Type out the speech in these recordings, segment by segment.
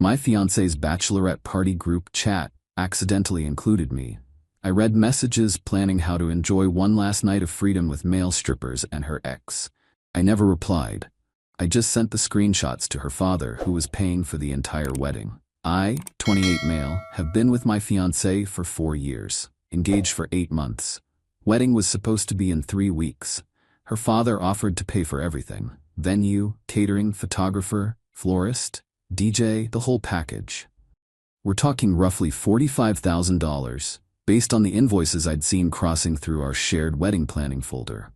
My fiancé's bachelorette party group chat accidentally included me. I read messages planning how to enjoy one last night of freedom with male strippers and her ex. I never replied. I just sent the screenshots to her father, who was paying for the entire wedding. I, 28 male, have been with my fiancé for 4 years, engaged for 8 months. Wedding was supposed to be in 3 weeks. Her father offered to pay for everything. Venue, catering, photographer, florist, DJ, the whole package. We're talking roughly $45,000, based on the invoices I'd seen crossing through our shared wedding planning folder.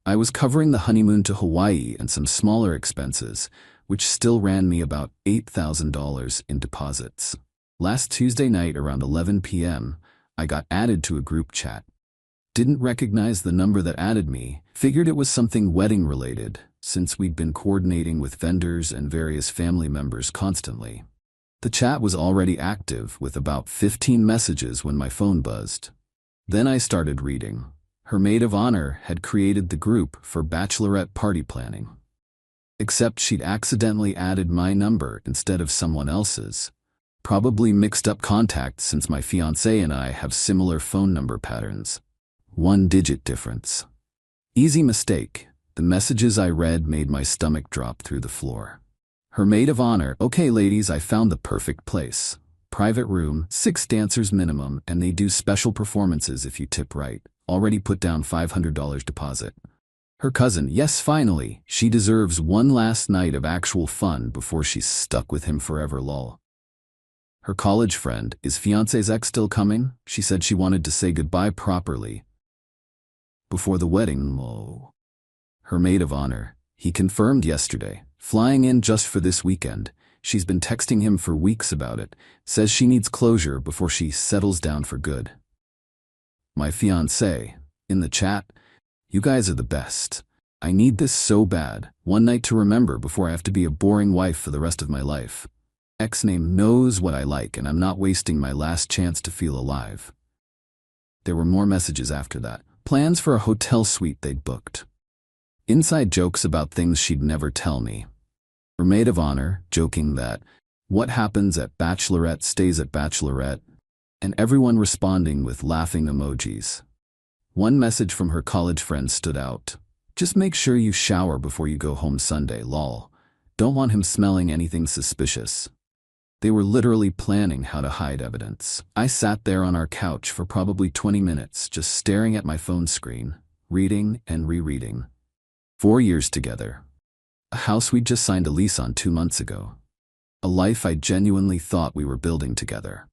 I was covering the honeymoon to Hawaii and some smaller expenses, which still ran me about $8,000 in deposits. Last Tuesday night around 11 p.m., I got added to a group chat. Didn't recognize the number that added me, figured it was something wedding-related, since we'd been coordinating with vendors and various family members constantly. The chat was already active, with about 15 messages when my phone buzzed. Then I started reading. Her maid of honor had created the group for bachelorette party planning. Except she'd accidentally added my number instead of someone else's. Probably mixed up contacts, since my fiancé and I have similar phone number patterns. 1-digit difference. Easy mistake. The messages I read made my stomach drop through the floor. Her maid of honor, okay ladies, I found the perfect place. Private room, 6 dancers minimum, and they do special performances if you tip right. Already put down $500 deposit. Her cousin, yes finally, she deserves one last night of actual fun before she's stuck with him forever lol. Her college friend, is fiancé's ex still coming? She said she wanted to say goodbye properly before the wedding lol. Her maid of honor, he confirmed yesterday. Flying in just for this weekend. She's been texting him for weeks about it. Says she needs closure before she settles down for good. My fiancé, in the chat, you guys are the best. I need this so bad. One night to remember before I have to be a boring wife for the rest of my life. Ex name knows what I like, and I'm not wasting my last chance to feel alive. There were more messages after that. Plans for a hotel suite they'd booked. Inside jokes about things she'd never tell me. Her maid of honor, joking that, what happens at Bachelorette stays at Bachelorette, and everyone responding with laughing emojis. One message from her college friend stood out. Just make sure you shower before you go home Sunday, lol. Don't want him smelling anything suspicious. They were literally planning how to hide evidence. I sat there on our couch for probably 20 minutes, just staring at my phone screen, reading and rereading. 4 years together. A house we'd just signed a lease on 2 months ago. A life I genuinely thought we were building together.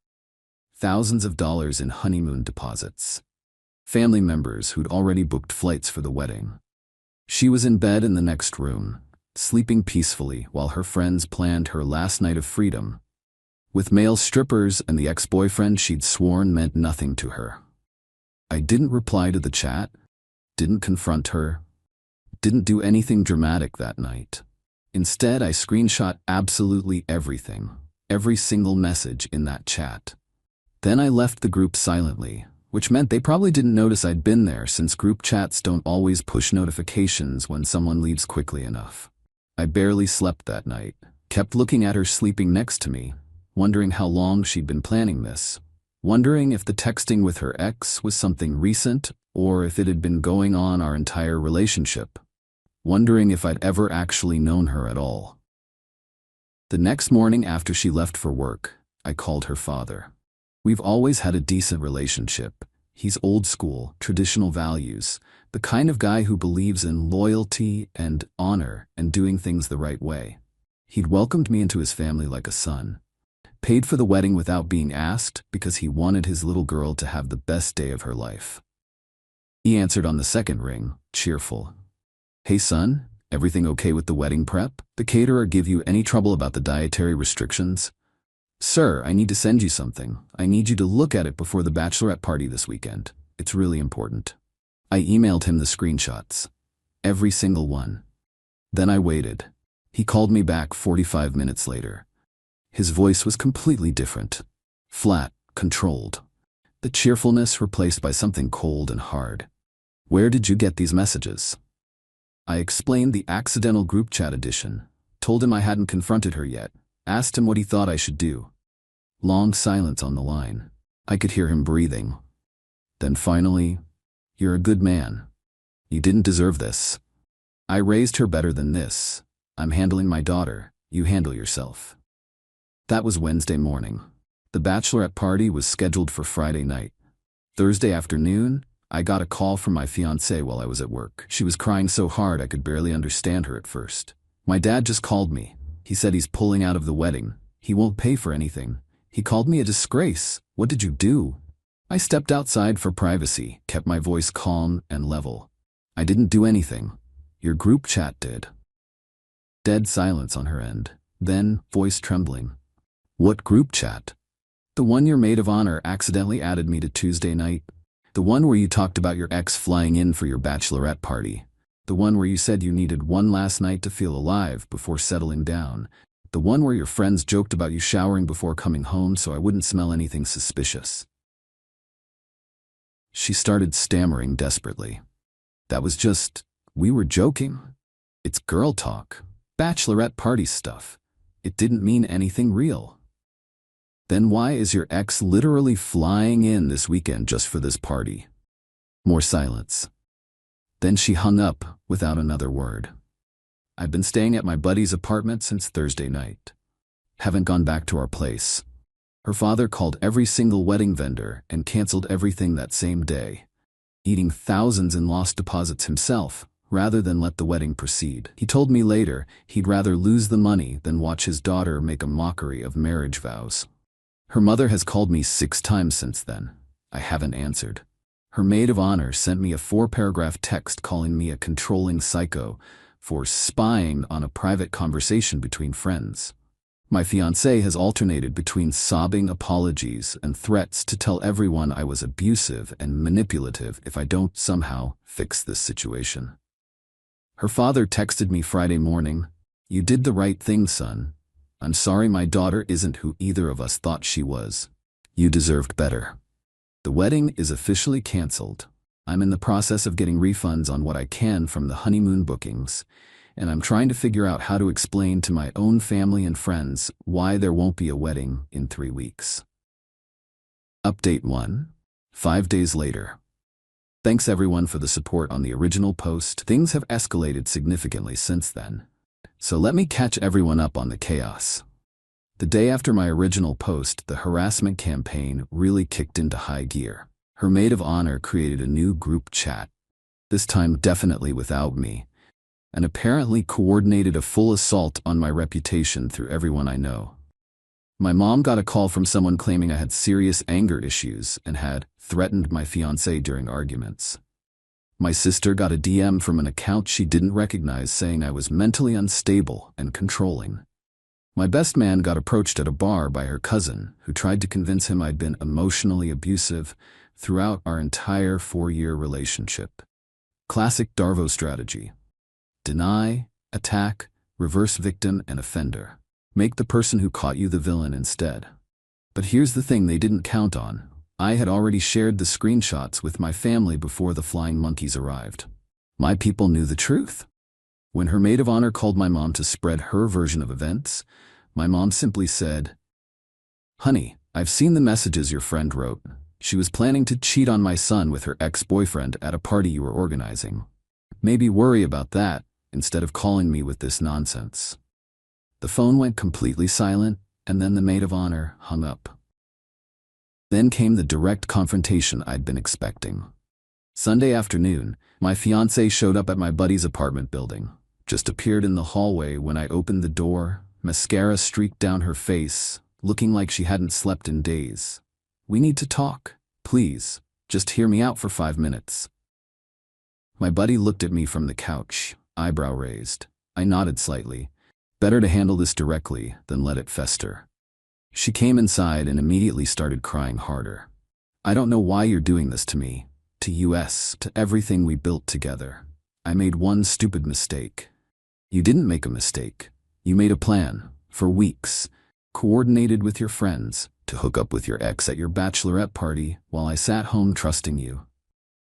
Thousands of dollars in honeymoon deposits. Family members who'd already booked flights for the wedding. She was in bed in the next room, sleeping peacefully while her friends planned her last night of freedom. With male strippers and the ex-boyfriend she'd sworn meant nothing to her. I didn't reply to the chat, didn't confront her, didn't do anything dramatic that night. Instead, I screenshot absolutely everything, every single message in that chat. Then I left the group silently, which meant they probably didn't notice I'd been there, since group chats don't always push notifications when someone leaves quickly enough. I barely slept that night, kept looking at her sleeping next to me, wondering how long she'd been planning this, wondering if the texting with her ex was something recent or if it had been going on our entire relationship. Wondering if I'd ever actually known her at all. The next morning after she left for work, I called her father. We've always had a decent relationship. He's old school, traditional values, the kind of guy who believes in loyalty and honor and doing things the right way. He'd welcomed me into his family like a son. Paid for the wedding without being asked because he wanted his little girl to have the best day of her life. He answered on the second ring, cheerful. Hey son, everything okay with the wedding prep? The caterer give you any trouble about the dietary restrictions? Sir, I need to send you something. I need you to look at it before the bachelorette party this weekend. It's really important. I emailed him the screenshots. Every single one. Then I waited. He called me back 45 minutes later. His voice was completely different. Flat, controlled. The cheerfulness replaced by something cold and hard. Where did you get these messages? I explained the accidental group chat edition, told him I hadn't confronted her yet, Asked him what he thought I should do. Long silence on the line. I could hear him breathing. Then finally, "You're a good man. You didn't deserve this. I raised her better than this. I'm handling my daughter. You handle yourself." That was Wednesday morning. The bachelorette party was scheduled for Friday night. Thursday afternoon, I got a call from my fiancée while I was at work. She was crying so hard I could barely understand her at first. "My dad just called me. He said he's pulling out of the wedding. He won't pay for anything. He called me a disgrace. What did you do?" I stepped outside for privacy, kept my voice calm and level. "I didn't do anything. Your group chat did." Dead silence on her end. Then, voice trembling. "What group chat?" "The one your maid of honor accidentally added me to Tuesday night. The one where you talked about your ex flying in for your bachelorette party. The one where you said you needed one last night to feel alive before settling down. The one where your friends joked about you showering before coming home so I wouldn't smell anything suspicious." She started stammering desperately. We were joking. It's girl talk. Bachelorette party stuff. It didn't mean anything real." "Then why is your ex literally flying in this weekend just for this party?" More silence. Then she hung up without another word. "I've been staying at my buddy's apartment since Thursday night. Haven't gone back to our place." Her father called every single wedding vendor and canceled everything that same day, eating thousands in lost deposits himself rather than let the wedding proceed. He told me later he'd rather lose the money than watch his daughter make a mockery of marriage vows. Her mother has called me 6 times since then. I haven't answered. Her maid of honor sent me a 4-paragraph text calling me a controlling psycho for spying on a private conversation between friends. My fiancé has alternated between sobbing apologies and threats to tell everyone I was abusive and manipulative if I don't somehow fix this situation. Her father texted me Friday morning, "You did the right thing, son. I'm sorry my daughter isn't who either of us thought she was. You deserved better. The wedding is officially canceled. I'm in the process of getting refunds on what I can from the honeymoon bookings, and I'm trying to figure out how to explain to my own family and friends why there won't be a wedding in 3 weeks." Update 1. 5 days later. Thanks everyone for the support on the original post. Things have escalated significantly since then. So let me catch everyone up on the chaos. The day after my original post, the harassment campaign really kicked into high gear. Her maid of honor created a new group chat, this time definitely without me, and apparently coordinated a full assault on my reputation through everyone I know. My mom got a call from someone claiming I had serious anger issues and had threatened my fiancé during arguments. My sister got a DM from an account she didn't recognize saying I was mentally unstable and controlling. My best man got approached at a bar by her cousin, who tried to convince him I'd been emotionally abusive throughout our entire 4-year relationship. Classic Darvo strategy. Deny, attack, reverse victim and offender. Make the person who caught you the villain instead. But here's the thing they didn't count on. I had already shared the screenshots with my family before the flying monkeys arrived. My people knew the truth. When her maid of honor called my mom to spread her version of events, my mom simply said, "Honey, I've seen the messages your friend wrote. She was planning to cheat on my son with her ex-boyfriend at a party you were organizing. Maybe worry about that instead of calling me with this nonsense." The phone went completely silent, and then the maid of honor hung up. Then came the direct confrontation I'd been expecting. Sunday afternoon, my fiancée showed up at my buddy's apartment building, just appeared in the hallway when I opened the door, mascara streaked down her face, looking like she hadn't slept in days. "We need to talk, please. Just hear me out for 5 minutes." My buddy looked at me from the couch, eyebrow raised. I nodded slightly. Better to handle this directly than let it fester. She came inside and immediately started crying harder. "I don't know why you're doing this to me, to us, to everything we built together. I made one stupid mistake." "You didn't make a mistake. You made a plan, for weeks, coordinated with your friends, to hook up with your ex at your bachelorette party while I sat home trusting you.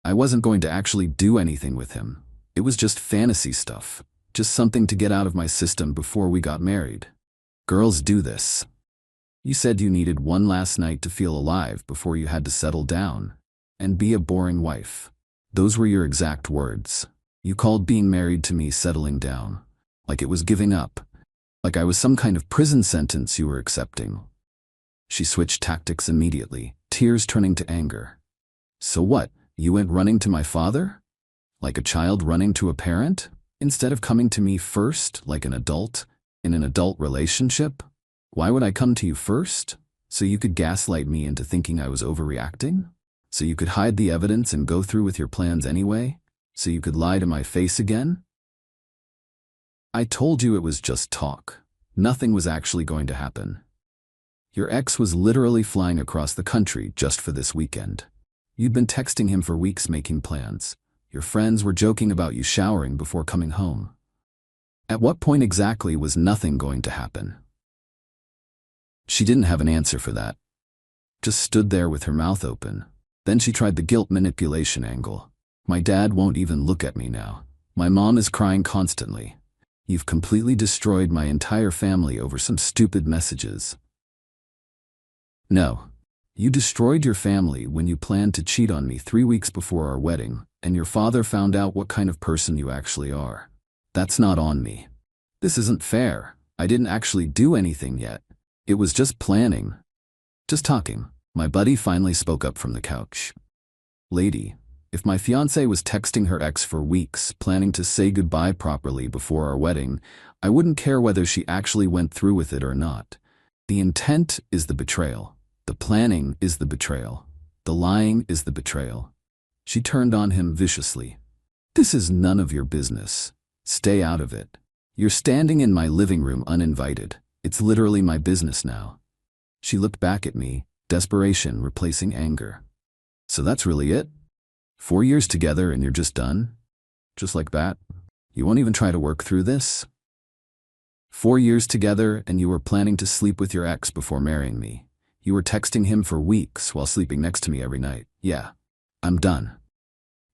I wasn't going to actually do anything with him. It was just fantasy stuff, just something to get out of my system before we got married. Girls do this. You said you needed one last night to feel alive before you had to settle down and be a boring wife. Those were your exact words. You called being married to me settling down, like it was giving up, like I was some kind of prison sentence you were accepting. She switched tactics immediately, tears turning to anger. So what, you went running to my father? Like a child running to a parent? Instead of coming to me first, like an adult, in an adult relationship? Why would I come to you first? So you could gaslight me into thinking I was overreacting? So you could hide the evidence and go through with your plans anyway? So you could lie to my face again? I told you it was just talk. Nothing was actually going to happen. Your ex was literally flying across the country just for this weekend. You'd been texting him for weeks making plans. Your friends were joking about you showering before coming home. At what point exactly was nothing going to happen? She didn't have an answer for that. Just stood there with her mouth open. Then she tried the guilt manipulation angle. My dad won't even look at me now. My mom is crying constantly. You've completely destroyed my entire family over some stupid messages. No. You destroyed your family when you planned to cheat on me 3 weeks before our wedding, and your father found out what kind of person you actually are. That's not on me. This isn't fair. I didn't actually do anything yet. It was just planning. Just talking. My buddy finally spoke up from the couch. Lady, if my fiancée was texting her ex for weeks, planning to say goodbye properly before our wedding, I wouldn't care whether she actually went through with it or not. The intent is the betrayal. The planning is the betrayal. The lying is the betrayal. She turned on him viciously. This is none of your business. Stay out of it. You're standing in my living room uninvited. It's literally my business now. She looked back at me, desperation replacing anger. So that's really it? 4 years together and you're just done? Just like that? You won't even try to work through this? 4 years together and you were planning to sleep with your ex before marrying me. You were texting him for weeks while sleeping next to me every night. Yeah, I'm done.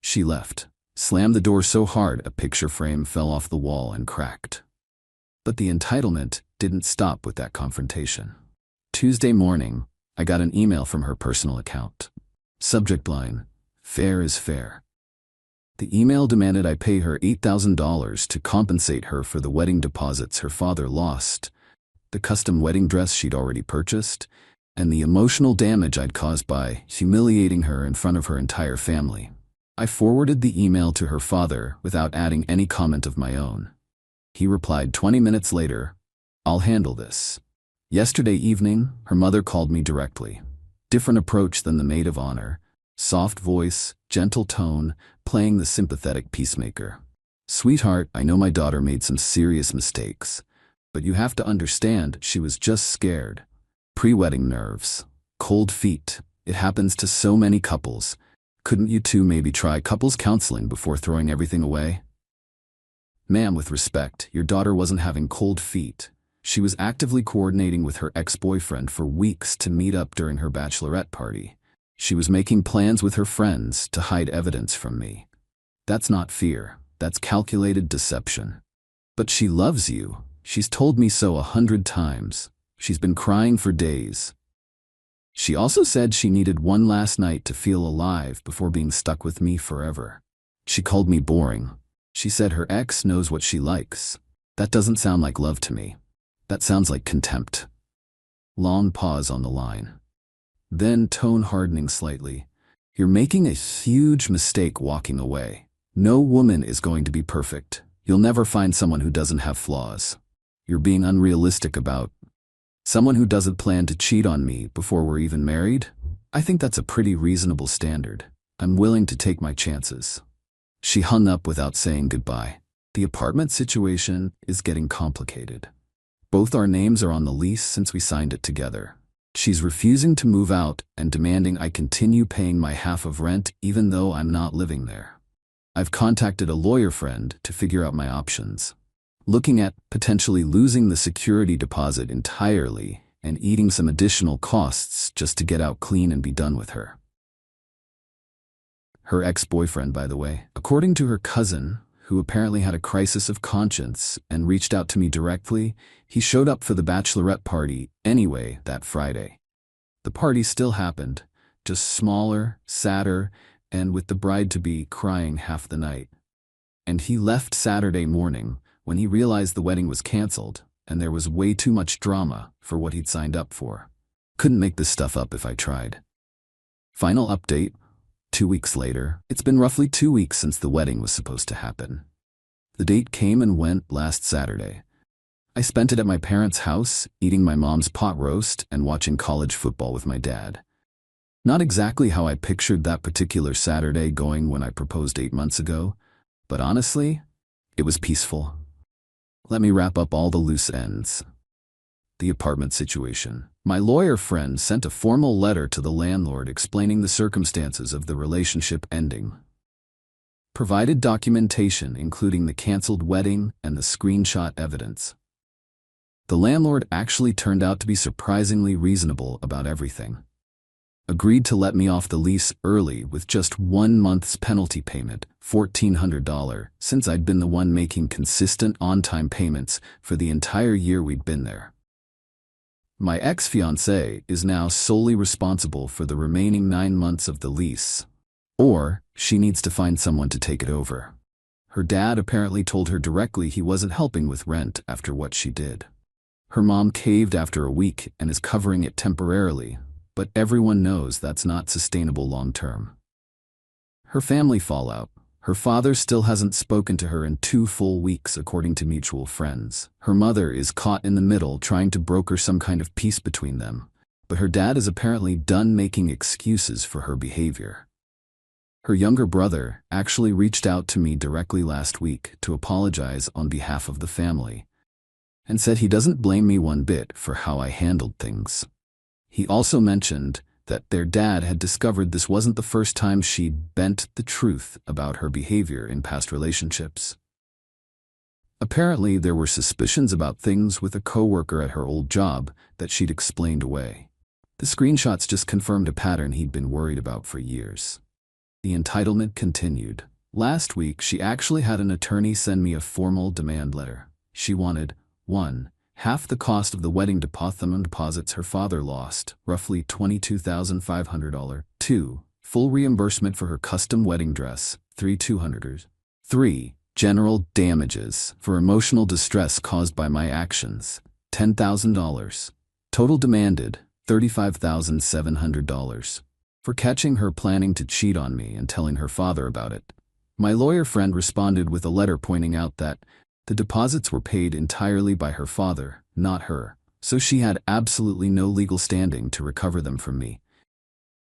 She left, slammed the door so hard a picture frame fell off the wall and cracked. But the entitlement didn't stop with that confrontation. Tuesday morning, I got an email from her personal account. Subject line, fair is fair. The email demanded I pay her $8,000 to compensate her for the wedding deposits her father lost, the custom wedding dress she'd already purchased, and the emotional damage I'd caused by humiliating her in front of her entire family. I forwarded the email to her father without adding any comment of my own. He replied 20 minutes later, I'll handle this. Yesterday evening, her mother called me directly. Different approach than the maid of honor. Soft voice, gentle tone, playing the sympathetic peacemaker. Sweetheart, I know my daughter made some serious mistakes, but you have to understand she was just scared. Pre-wedding nerves. Cold feet. It happens to so many couples. Couldn't you two maybe try couples counseling before throwing everything away? Ma'am, with respect, your daughter wasn't having cold feet. She was actively coordinating with her ex-boyfriend for weeks to meet up during her bachelorette party. She was making plans with her friends to hide evidence from me. That's not fear. That's calculated deception. But she loves you. She's told me so 100 times. She's been crying for days. She also said she needed one last night to feel alive before being stuck with me forever. She called me boring. She said her ex knows what she likes. That doesn't sound like love to me. That sounds like contempt. Long pause on the line. Then tone hardening slightly. You're making a huge mistake walking away. No woman is going to be perfect. You'll never find someone who doesn't have flaws. You're being unrealistic about someone who doesn't plan to cheat on me before we're even married? I think that's a pretty reasonable standard. I'm willing to take my chances. She hung up without saying goodbye. The apartment situation is getting complicated. Both our names are on the lease since we signed it together. She's refusing to move out and demanding I continue paying my half of rent even though I'm not living there. I've contacted a lawyer friend to figure out my options. Looking at potentially losing the security deposit entirely and eating some additional costs just to get out clean and be done with her. Her ex-boyfriend, by the way, according to her cousin, who apparently had a crisis of conscience and reached out to me directly, he showed up for the bachelorette party anyway that Friday. The party still happened, just smaller, sadder, and with the bride-to-be crying half the night. And he left Saturday morning when he realized the wedding was canceled and there was way too much drama for what he'd signed up for. Couldn't make this stuff up if I tried. Final update, 2 weeks later. It's been roughly 2 weeks since the wedding was supposed to happen. The date came and went last Saturday. I spent it at my parents' house, eating my mom's pot roast and watching college football with my dad. Not exactly how I pictured that particular Saturday going when I proposed 8 months ago, but honestly, it was peaceful. Let me wrap up all the loose ends. The apartment situation. My lawyer friend sent a formal letter to the landlord explaining the circumstances of the relationship ending. Provided documentation including the canceled wedding and the screenshot evidence. The landlord actually turned out to be surprisingly reasonable about everything. Agreed to let me off the lease early with just 1 month's penalty payment, $1,400, since I'd been the one making consistent on-time payments for the entire year we'd been there. My ex-fiancée is now solely responsible for the remaining 9 months of the lease. Or, she needs to find someone to take it over. Her dad apparently told her directly he wasn't helping with rent after what she did. Her mom caved after a week and is covering it temporarily, but everyone knows that's not sustainable long-term. Her family fallout. Her father still hasn't spoken to her in 2 full weeks according to mutual friends. Her mother is caught in the middle trying to broker some kind of peace between them, but her dad is apparently done making excuses for her behavior. Her younger brother actually reached out to me directly last week to apologize on behalf of the family, and said he doesn't blame me one bit for how I handled things. He also mentioned that their dad had discovered this wasn't the first time she'd bent the truth about her behavior in past relationships. Apparently, there were suspicions about things with a coworker at her old job that she'd explained away. The screenshots just confirmed a pattern he'd been worried about for years. The entitlement continued. Last week, she actually had an attorney send me a formal demand letter. She wanted 1. Half the cost of the wedding deposits her father lost, roughly $22,500. 2. Full reimbursement for her custom wedding dress, $3,200. 3. General damages for emotional distress caused by my actions, $10,000. Total demanded, $35,700. For catching her planning to cheat on me and telling her father about it. My lawyer friend responded with a letter pointing out that the deposits were paid entirely by her father, not her, so she had absolutely no legal standing to recover them from me.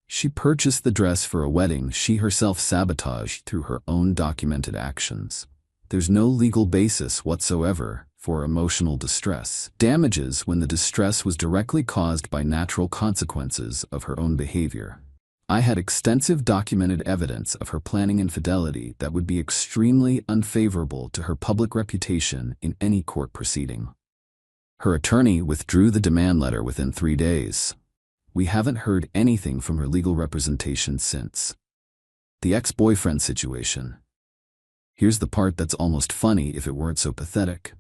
She purchased the dress for a wedding she herself sabotaged through her own documented actions. There's no legal basis whatsoever for emotional distress damages when the distress was directly caused by natural consequences of her own behavior. I had extensive documented evidence of her planning infidelity that would be extremely unfavorable to her public reputation in any court proceeding. Her attorney withdrew the demand letter within 3 days. We haven't heard anything from her legal representation since. The ex-boyfriend situation. Here's the part that's almost funny if it weren't so pathetic.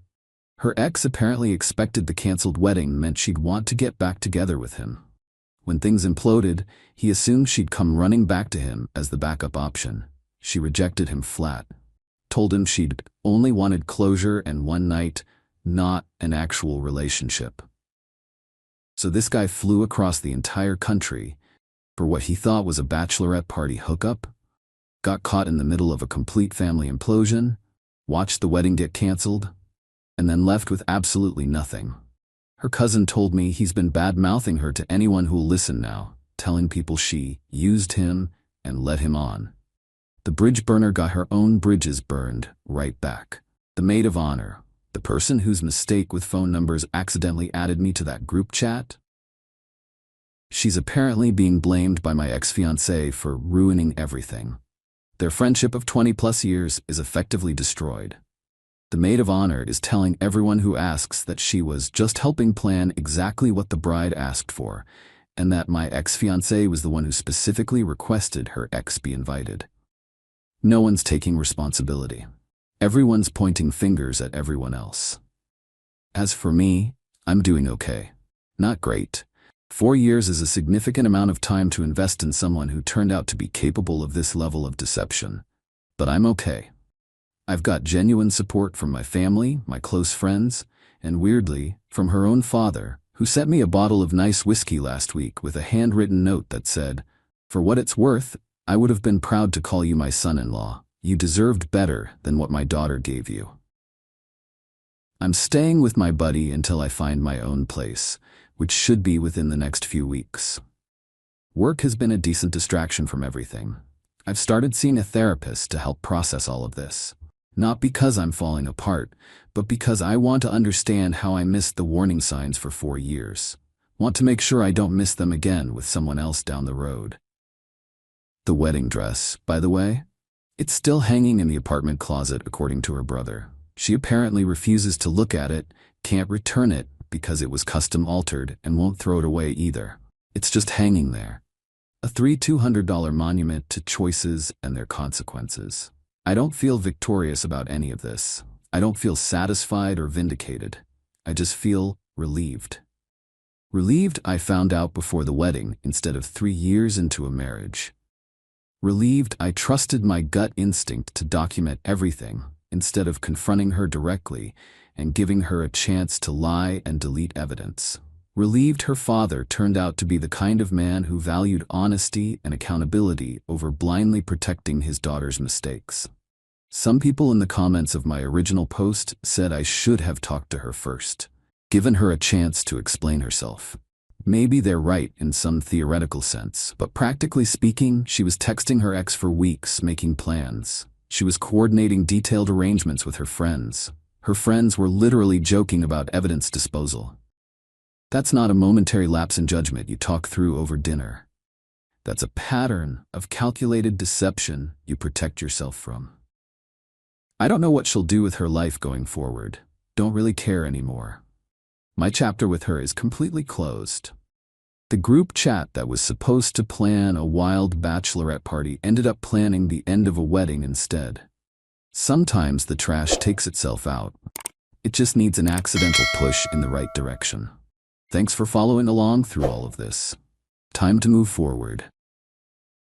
Her ex apparently expected the canceled wedding meant she'd want to get back together with him. When things imploded, he assumed she'd come running back to him as the backup option. She rejected him flat. Told him she'd only wanted closure and one night, not an actual relationship. So this guy flew across the entire country for what he thought was a bachelorette party hookup, got caught in the middle of a complete family implosion, watched the wedding get canceled, and then left with absolutely nothing. Her cousin told me he's been bad-mouthing her to anyone who'll listen now, telling people she used him and led him on. The bridge burner got her own bridges burned right back. The maid of honor, the person whose mistake with phone numbers accidentally added me to that group chat. She's apparently being blamed by my ex-fiancé for ruining everything. Their friendship of 20+ years is effectively destroyed. The maid of honor is telling everyone who asks that she was just helping plan exactly what the bride asked for, and that my ex-fiancé was the one who specifically requested her ex be invited. No one's taking responsibility. Everyone's pointing fingers at everyone else. As for me, I'm doing okay. Not great. 4 years is a significant amount of time to invest in someone who turned out to be capable of this level of deception. But I'm okay. I've got genuine support from my family, my close friends, and weirdly, from her own father, who sent me a bottle of nice whiskey last week with a handwritten note that said, "For what it's worth, I would have been proud to call you my son-in-law. You deserved better than what my daughter gave you." I'm staying with my buddy until I find my own place, which should be within the next few weeks. Work has been a decent distraction from everything. I've started seeing a therapist to help process all of this. Not because I'm falling apart, but because I want to understand how I missed the warning signs for 4 years. Want to make sure I don't miss them again with someone else down the road. The wedding dress, by the way, it's still hanging in the apartment closet according to her brother. She apparently refuses to look at it, can't return it because it was custom altered, and won't throw it away either. It's just hanging there. A $200 monument to choices and their consequences. I don't feel victorious about any of this. I don't feel satisfied or vindicated. I just feel relieved. Relieved I found out before the wedding instead of 3 years into a marriage. Relieved I trusted my gut instinct to document everything instead of confronting her directly and giving her a chance to lie and delete evidence. Relieved her father turned out to be the kind of man who valued honesty and accountability over blindly protecting his daughter's mistakes. Some people in the comments of my original post said I should have talked to her first, given her a chance to explain herself. Maybe they're right in some theoretical sense, but practically speaking, she was texting her ex for weeks, making plans. She was coordinating detailed arrangements with her friends. Her friends were literally joking about evidence disposal. That's not a momentary lapse in judgment you talk through over dinner. That's a pattern of calculated deception you protect yourself from. I don't know what she'll do with her life going forward. Don't really care anymore. My chapter with her is completely closed. The group chat that was supposed to plan a wild bachelorette party ended up planning the end of a wedding instead. Sometimes the trash takes itself out. It just needs an accidental push in the right direction. Thanks for following along through all of this. Time to move forward.